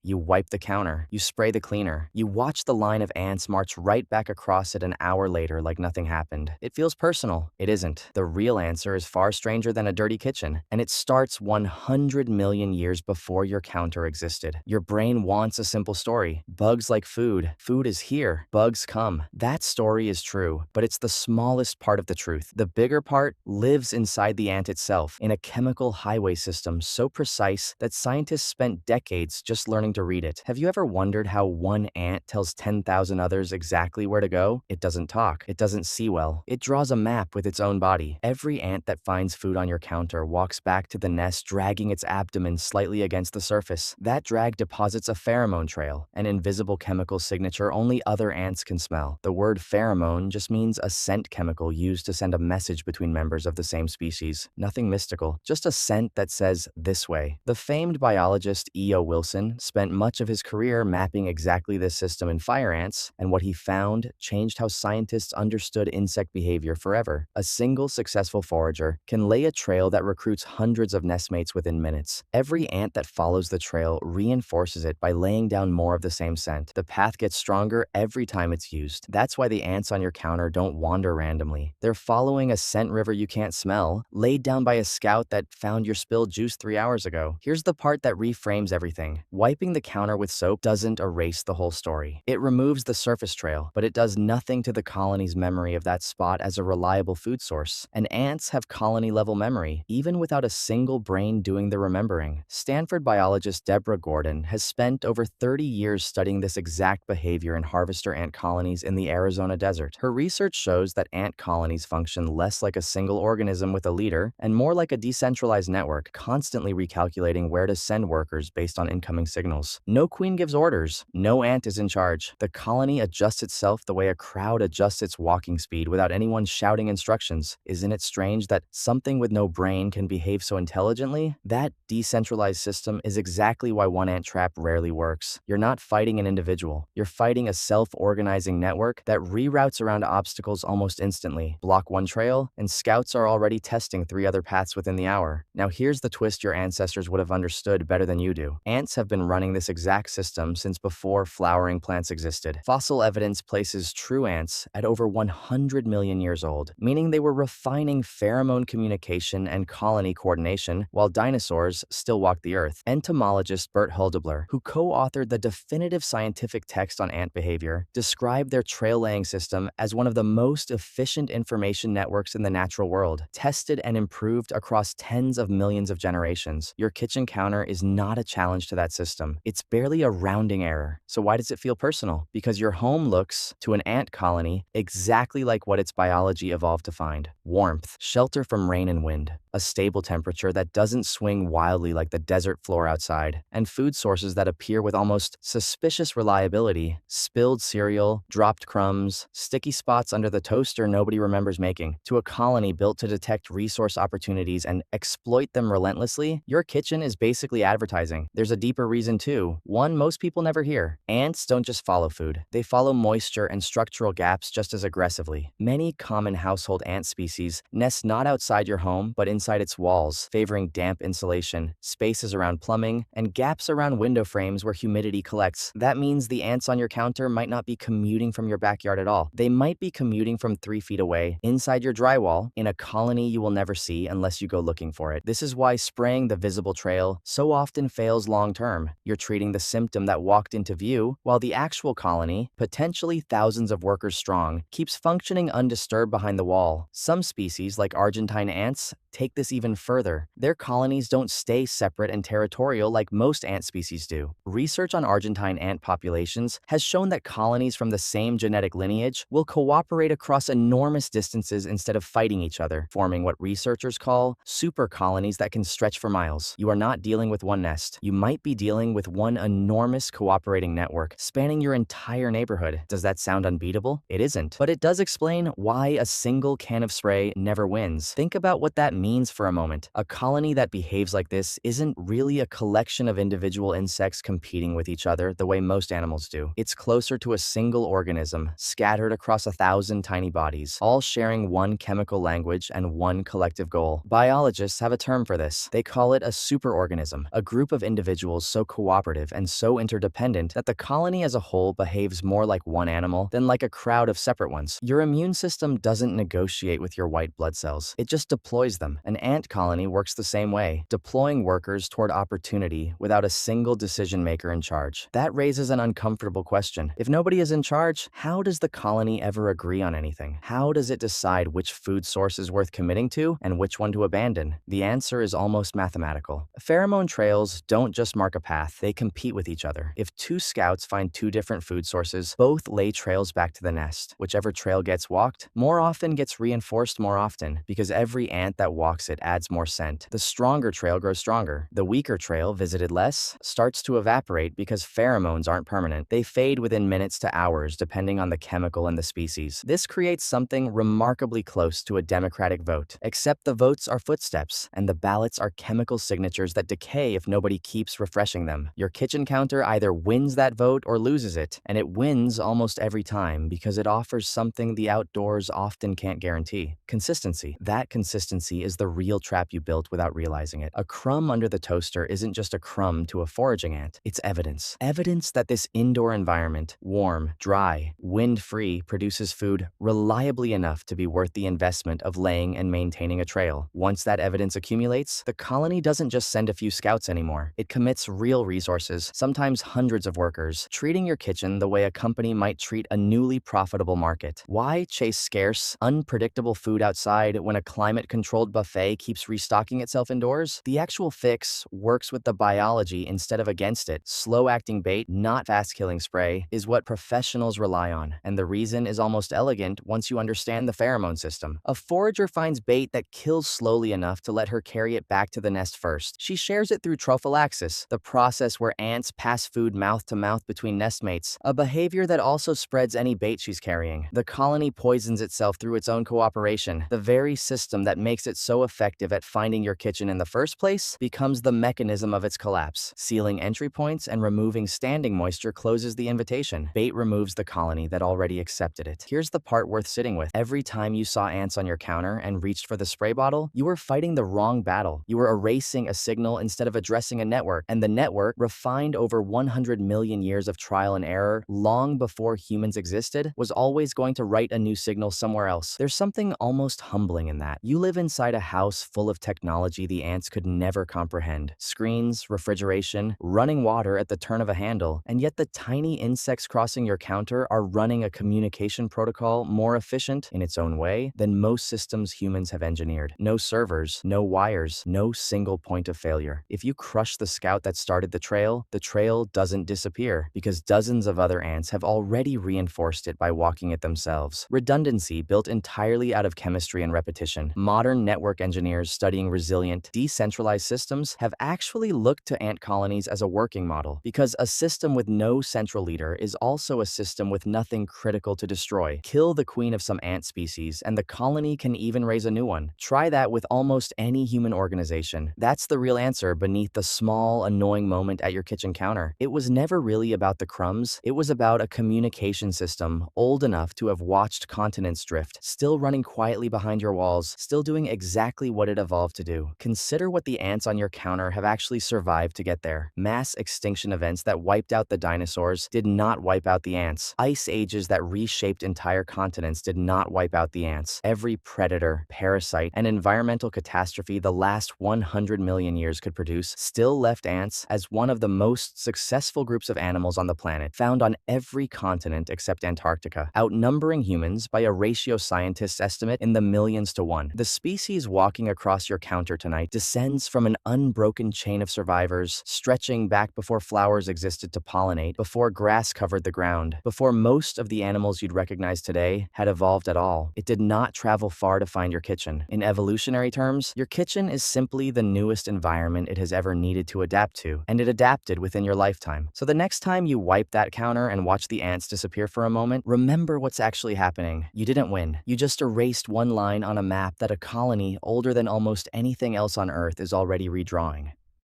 You wipe the counter, you spray the cleaner, you watch the line of ants march right back across it an hour later like nothing happened. It feels personal. It isn't. The real answer is far stranger than a dirty kitchen, and it starts 100 million years before your counter existed. Your brain wants a simple story. Bugs like food. Food is here. Bugs come. That story is true, but it's the smallest part of the truth. The bigger part lives inside the ant itself, in a chemical highway system so precise that scientists spent decades just learning to read it. Have you ever wondered how one ant tells 10,000 others exactly where to go? It doesn't talk. It doesn't see well. It draws a map with its own body. Every ant that finds food on your counter walks back to the nest dragging its abdomen slightly against the surface. That drag deposits a pheromone trail, an invisible chemical signature only other ants can smell. The word pheromone just means a scent chemical used to send a message between members of the same species. Nothing mystical, just a scent that says this way. The famed biologist E.O. Wilson spent much of his career mapping exactly this system in fire ants, and what he found changed how scientists understood insect behavior forever. A single successful forager can lay a trail that recruits hundreds of nestmates within minutes. Every ant that follows the trail reinforces it by laying down more of the same scent. The path gets stronger every time it's used. That's why the ants on your counter don't wander randomly. They're following a scent river you can't smell, laid down by a scout that found your spilled juice 3 hours ago. Here's the part that reframes everything. Wiping the counter with soap doesn't erase the whole story. It removes the surface trail, but it does nothing to the colony's memory of that spot as a reliable food source. And ants have colony-level memory, even without a single brain doing the remembering. Stanford biologist Deborah has spent over 30 years studying this exact behavior in harvester ant colonies in the Arizona desert. Her research shows that ant colonies function less like a single organism with a leader and more like a decentralized network, constantly recalculating where to send workers based on incoming signals. No queen gives orders. No ant is in charge. The colony adjusts itself the way a crowd adjusts its walking speed without anyone shouting instructions. Isn't it strange that something with no brain can behave so intelligently? That decentralized system is exactly why one ant trap rarely works. You're not fighting an individual. You're fighting a self-organizing network that reroutes around obstacles almost instantly. Block one trail, and scouts are already testing 3 other paths within the hour. Now here's the twist your ancestors would have understood better than you do. Ants have been running this exact system since before flowering plants existed. Fossil evidence places true ants at over 100 million years old, meaning they were refining pheromone communication and colony coordination while dinosaurs still walked the earth. Entomologist Bert Huldebler, who co-authored the definitive scientific text on ant behavior, described their trail-laying system as one of the most efficient information networks in the natural world, tested and improved across tens of millions of generations. Your kitchen counter is not a challenge to that system. It's barely a rounding error. So why does it feel personal? Because your home looks, to an ant colony, exactly like what its biology evolved to find. Warmth, shelter from rain and wind, a stable temperature that doesn't swing wildly like the desert floor outside, and food sources that appear with almost suspicious reliability. Spilled cereal, dropped crumbs, sticky spots under the toaster nobody remembers making. To a colony built to detect resource opportunities and exploit them relentlessly, your kitchen is basically advertising. There's a deeper reason too, one most people never hear. Ants don't just follow food. They follow moisture and structural gaps just as aggressively. Many common household ant species nest not outside your home, but inside its walls, favoring damp insulation, spaces around plumbing, and gaps around window frames where humidity collects. That means the ants on your counter might not be commuting from your backyard at all. They might be commuting from 3 feet away, inside your drywall, in a colony you will never see unless you go looking for it. This is why spraying the visible trail so often fails long-term. You're treating the symptom that walked into view, while the actual colony, potentially thousands of workers strong, keeps functioning undisturbed behind the wall. Some species, like Argentine ants, take this even further. Their colonies don't stay separate and territorial like most ant species do. Research on Argentine ant populations has shown that colonies from the same genetic lineage will cooperate across enormous distances instead of fighting each other, forming what researchers call supercolonies that can stretch for miles. You are not dealing with one nest. You might be dealing with one enormous cooperating network, spanning your entire neighborhood. Does that sound unbeatable? It isn't. But it does explain why a single can of spray never wins. Think about what that means for a moment. A colony that behaves like this isn't really a collection of individual insects competing with each other the way most animals do. It's closer to a single organism, scattered across 1,000 tiny bodies, all sharing one chemical language and one collective goal. Biologists have a term for this. They call it a superorganism, a group of individuals so cooperative and so interdependent that the colony as a whole behaves more like one animal than like a crowd of separate ones. Your immune system doesn't negotiate with your white blood cells. It just deploys them. An ant colony works the same way, deploying workers toward opportunity without a single decision maker in charge. That raises an uncomfortable question. If nobody is in charge, how does the colony ever agree on anything? How does it decide which food source is worth committing to and which one to abandon? The answer is almost mathematical. Pheromone trails don't just mark a path, they compete with each other. If two scouts find two different food sources, both lay trails back to the nest. Whichever trail gets walked more often gets reinforced more often, because every ant that walks it adds more scent. The stronger trail grows stronger. The weaker trail, visited less, starts to evaporate because pheromones aren't permanent. They fade within minutes to hours depending on the chemical and the species. This creates something remarkably close to a democratic vote, except the votes are footsteps and the ballots are chemical signatures that decay if nobody keeps refreshing them. Your kitchen counter either wins that vote or loses it, and it wins almost every time because it offers something the outdoors often can't guarantee: consistency. That consistency is the real trap you built without realizing it. A crumb under the toaster isn't just a crumb to a foraging ant, it's evidence. Evidence that this indoor environment, warm, dry, wind-free, produces food reliably enough to be worth the investment of laying and maintaining a trail. Once that evidence accumulates, the colony doesn't just send a few scouts anymore. It commits real resources, sometimes hundreds of workers, treating your kitchen the way a company might treat a newly profitable market. Why chase scarce, unpredictable food outside when a climate-controlled buffet keeps restocking itself indoors? The actual fix works with the biology instead of against it. Slow-acting bait, not fast-killing spray, is what professionals rely on, and the reason is almost elegant once you understand the pheromone system. A forager finds bait that kills slowly enough to let her carry it back to the nest first. She shares it through trophallaxis, the process where ants pass food mouth to mouth between nestmates, a behavior that also spreads any bait she's carrying. The colony poisons itself through its own cooperation. The very system that makes it so effective at finding your kitchen in the first place becomes the mechanism of its collapse. Sealing entry points and removing standing moisture closes the invitation. Bait removes the colony that already accepted it. Here's the part worth sitting with. Every time you saw ants on your counter and reached for the spray bottle, you were fighting the wrong battle. You were erasing a signal instead of addressing a network, and the network, refined over 100 million years of trial and error long before humans existed, was always going to write a new signal somewhere else. There's something almost humbling in that. You live inside a house full of technology the ants could never comprehend: screens, refrigeration, running water at the turn of a handle, and yet the tiny insects crossing your counter are running a communication protocol more efficient in its own way than most systems humans have engineered. No servers, no wires, no single point of failure. If you crush the scout that started the trail doesn't disappear because dozens of other ants have already reinforced it by walking it themselves. Redundancy built entirely out of chemistry and repetition. Modern network engineers studying resilient, decentralized systems have actually looked to ant colonies as a working model, because a system with no central leader is also a system with nothing critical to destroy. Kill the queen of some ant species, and the colony can even raise a new one. Try that with almost any human organization. That's the real answer beneath the small, annoying moment at your kitchen counter. It was never really about the crumbs. It was about a communication system old enough to have watched continents drift, still running quietly behind your walls, still doing exactly what it evolved to do. Consider what the ants on your counter have actually survived to get there. Mass extinction events that wiped out the dinosaurs did not wipe out the ants. Ice ages that reshaped entire continents did not wipe out the ants. Every predator, parasite, and environmental catastrophe the last 100 million years could produce still left ants as one of the most successful groups of animals on the planet, found on every continent except Antarctica, outnumbering humans by a ratio scientists estimate in the millions to one. The species walking across your counter tonight descends from an unbroken chain of survivors, stretching back before flowers existed to pollinate, before grass covered the ground, before most of the animals you'd recognize today had evolved at all. It did not travel far to find your kitchen. In evolutionary terms, your kitchen is simply the newest environment it has ever needed to adapt to, and it adapted within your lifetime. So the next time you wipe that counter and watch the ants disappear for a moment, remember what's actually happening. You didn't win. You just erased one line on a map that a colony colony, older than almost anything else on Earth, is already redrawing.